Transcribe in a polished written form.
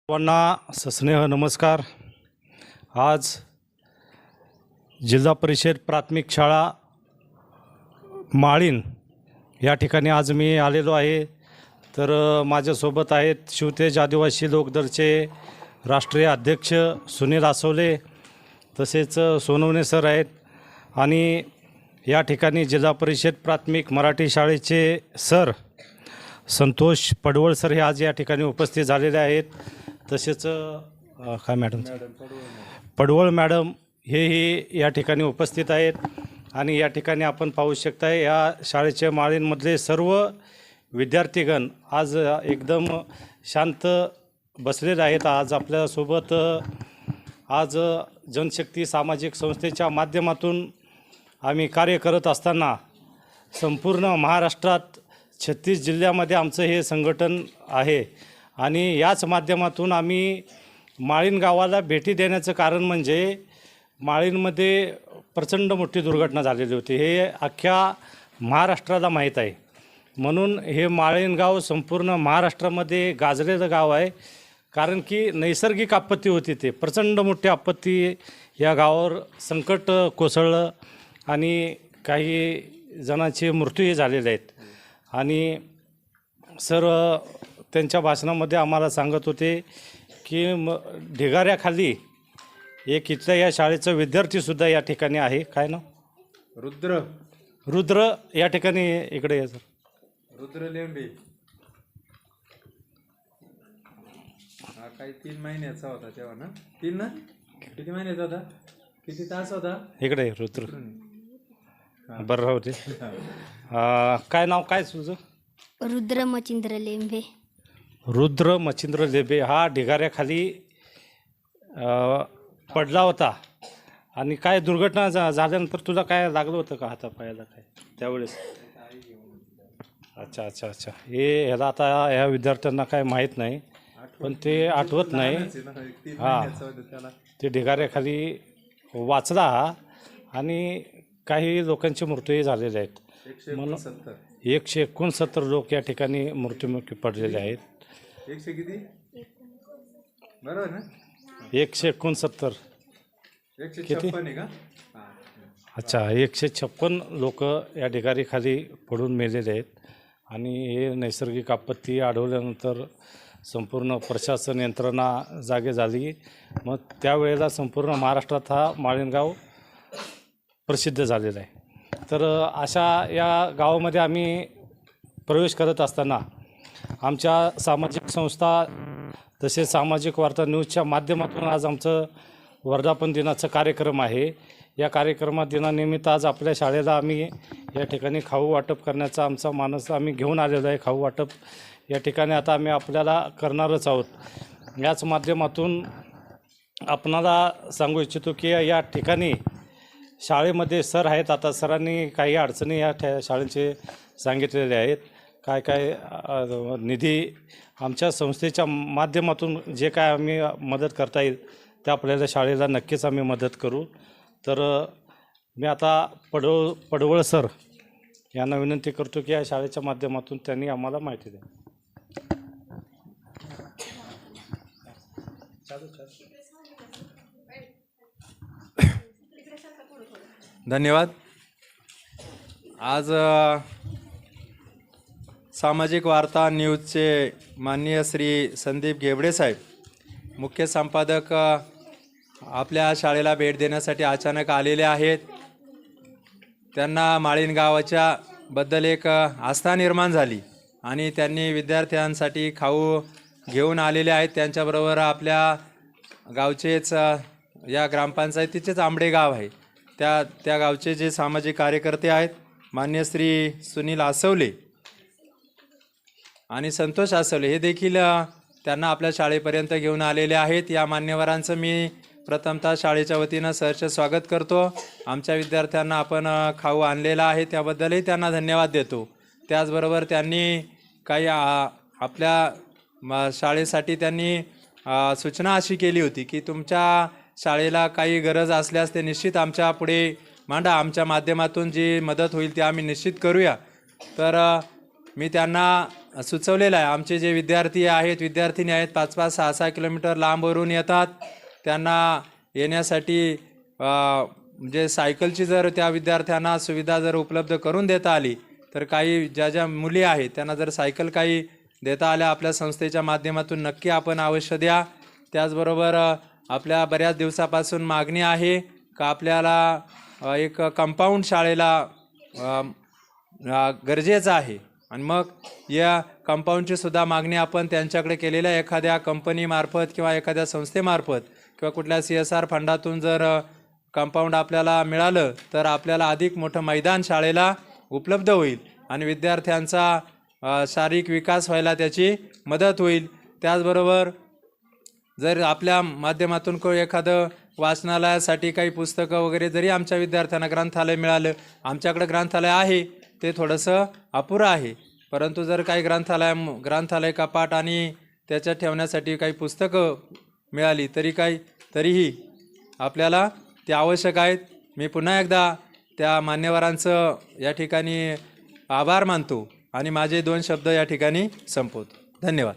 सर्वांना सस्नेह नमस्कार. आज जिल्हा परिषद प्राथमिक शाळा माळीण या ठिकाणी आज मी आलेलो आहे. तर माझ्यासोबत आहेत शिवतेज आदिवासी लोकदलचे राष्ट्रीय अध्यक्ष सुनील आसवले, तसेच सोनवणे सर आहेत. आणि या ठिकाणी जिल्हा परिषद प्राथमिक मराठी शाळेचे सर संतोष पडवळ सर हे आज या ठिकाणी उपस्थित झालेले आहेत. तसेच काय मॅडम पडवळ मॅडम हेही या ठिकाणी उपस्थित आहेत. आणि या ठिकाणी आपण पाहू शकता या शाळेच्या माळींमधले सर्व विद्यार्थीगण आज एकदम शांत बसलेले आहेत. आज आपल्यासोबत आज जनशक्ती सामाजिक संस्थेच्या माध्यमातून आम्ही कार्य करत असताना संपूर्ण महाराष्ट्रात 36 जिल्ह्यामध्ये आमचं हे संघटन आहे. आणि याच माध्यमातून आम्ही माळीण गावाला भेटी देण्याचं कारण म्हणजे माळीणमध्ये प्रचंड मोठी दुर्घटना झालेली होती. हे अख्ख्या महाराष्ट्राला माहीत आहे. म्हणून हे माळीण गाव संपूर्ण महाराष्ट्रामध्ये गाजलेलं गाव आहे. कारण की नैसर्गिक आपत्ती होती, ते प्रचंड मोठी आपत्ती या गावावर संकट कोसळलं आणि काही जणांचे मृत्यूही झालेले आहेत. आणि सर त्यांच्या भाषणामध्ये आम्हाला सांगत होते की ढिगाऱ्याखाली एक इथल्या या शाळेचा विद्यार्थीसुद्धा या ठिकाणी आहे. काय ना रुद्र या ठिकाणी इकडे आहे सर. रुद्र लेंबे हा काही 3 महिन्याचा होता तेव्हा ना. 3 ना किती महिन्याचा होता, किती तास होता इकडे रुद्र. बरं राहू दे. काय नाव काय तुझं? रुद्र मचिंद्र लेंबे. रुद्र मचिंद्र लेंबे हा ढिगाऱ्याखाली पडला होता. आणि काय दुर्घटना झाल्यानंतर तुला काय लागलं होतं का हातापायाला काय त्यावेळेस? अच्छा. ह्याला आता ह्या विद्यार्थ्यांना काय माहीत नाही, पण ते आठवत नाही. हां, ते ढिगाऱ्याखाली वाचला आणि काही लोकांचे मृत्यूही झालेले आहेत. म्हणून 169 लोक या ठिकाणी मृत्युमुखी पडलेले आहेत. 100 किती बरोबर ना? 169 किती? अच्छा, 156 लोक या ढिगारीखाली पडून मेलेले आहेत. आणि हे नैसर्गिक आपत्ती आढळल्यानंतर संपूर्ण प्रशासन यंत्रणा जागे झाली. मग त्यावेळेला संपूर्ण महाराष्ट्रात हा माळीण गाव प्रसिद्ध झालेला आहे. तर अशा या गावामध्ये आम्ही प्रवेश करत असताना आमच्या सामाजिक संस्था तसेच सामाजिक वार्ता न्यूजच्या माध्यमातून आज आमचं वर्धापन दिनाचा कार्यक्रम आहे. या कार्यक्रमात दिनानिमित्त आज आपल्या शाळेला आम्ही या ठिकाणी खाऊ वाटप करण्याचा आमचा मानस आम्ही घेऊन आलेलो आहे. खाऊ वाटप या ठिकाणी आता आम्ही आपल्याला करणारच आहोत. याच माध्यमातून आपणाला सांगू इच्छितो की या ठिकाणी शाळेमध्ये सर आहेत. आता सरांनी काही अडचणी या शाळेचे सांगितलेले आहेत. काय निधी आमच्या संस्थेच्या माध्यमातून जे काय आम्ही मदत करता येईल ते आपल्याला शाळेला नक्कीच आम्ही मदत करू. तर मी आता पडवळ सर यांना विनंती करतो की या शाळेच्या माध्यमातून त्यांनी आम्हाला माहिती द्या. धन्यवाद. आज सामाजिक वार्ता न्यूजचे माननीय श्री संदीप घेवडे साहेब, मुख्य संपादक, आपल्या शाळेला भेट देण्यासाठी अचानक आलेले आहेत. त्यांना माळीण गावाच्या बद्दल एक आस्था निर्माण झाली आणि त्यांनी विद्यार्थ्यांसाठी खाऊ घेऊन आलेले आहेत. त्यांच्याबरोबर आपल्या गावचेच या ग्रामपंचायतीचेच आंबडे गाव आहे त्या गावचे जे सामाजिक कार्यकर्ते आहेत मान्य श्री सुनील आसवले आणि संतोष आसवले हे देखील त्यांना आपल्या शाळेपर्यंत घेऊन आलेले आहेत. या मान्यवरांचं मी प्रथमतः शाळेच्या वतीनं सहर्ष स्वागत करतो. आमच्या विद्यार्थ्यांना आपण खाऊ आणलेला आहे त्याबद्दलही त्यांना धन्यवाद देतो. त्याचबरोबर त्यांनी काही आपल्या शाळेसाठी त्यांनी सूचना अशी केली होती की तुमच्या शाळेला काही गरज असल्यास ते निश्चित आमच्या पुढे मांडा. आमच्या माध्यमातून जी मदत होईल ती आम्ही निश्चित करूया. तर मी त्यांना सुचवलेलं आहे. आमचे जे विद्यार्थी आहेत, विद्यार्थिनी आहेत, 5-5, 6-6 किलोमीटर लांबवरून येतात. त्यांना येण्यासाठी म्हणजे सायकलची जर त्या विद्यार्थ्यांना सुविधा जर उपलब्ध करून देता आली, तर काही ज्या मुली आहेत त्यांना जर सायकल काही देता आल्या आपल्या संस्थेच्या माध्यमातून नक्की आपण अवश्य द्या. त्याचबरोबर आपल्या बऱ्याच दिवसापासून मागणी आहे का आपल्याला एक कंपाऊंड शाळेला गरजेचं आहे. आणि मग या कंपाऊंडची सुद्धा मागणी आपण त्यांच्याकडे केलेल्या एखाद्या कंपनीमार्फत किंवा एखाद्या संस्थेमार्फत किंवा कुठल्या CSR फंडातून जर कंपाऊंड आपल्याला मिळालं तर आपल्याला अधिक मोठं मैदान शाळेला उपलब्ध होईल आणि विद्यार्थ्यांचा शारीरिक विकास व्हायला त्याची मदत होईल. त्याचबरोबर जर आपल्या माध्यमातून एखादं वाचनालयासाठी काही पुस्तकं वगैरे जरी आमच्या विद्यार्थ्यांना ग्रंथालय मिळालं, आमच्याकडे ग्रंथालय आहे ते थोडंसं अपुरं आहे, परंतु जर काही ग्रंथालय कपाट आणि त्याच्यात ठेवण्यासाठी काही पुस्तकं मिळाली तरीही आपल्याला ते आवश्यक आहेत. मी पुन्हा एकदा त्या मान्यवरांचं या ठिकाणी आभार मानतो आणि माझे 2 शब्द या ठिकाणी संपवतो. धन्यवाद.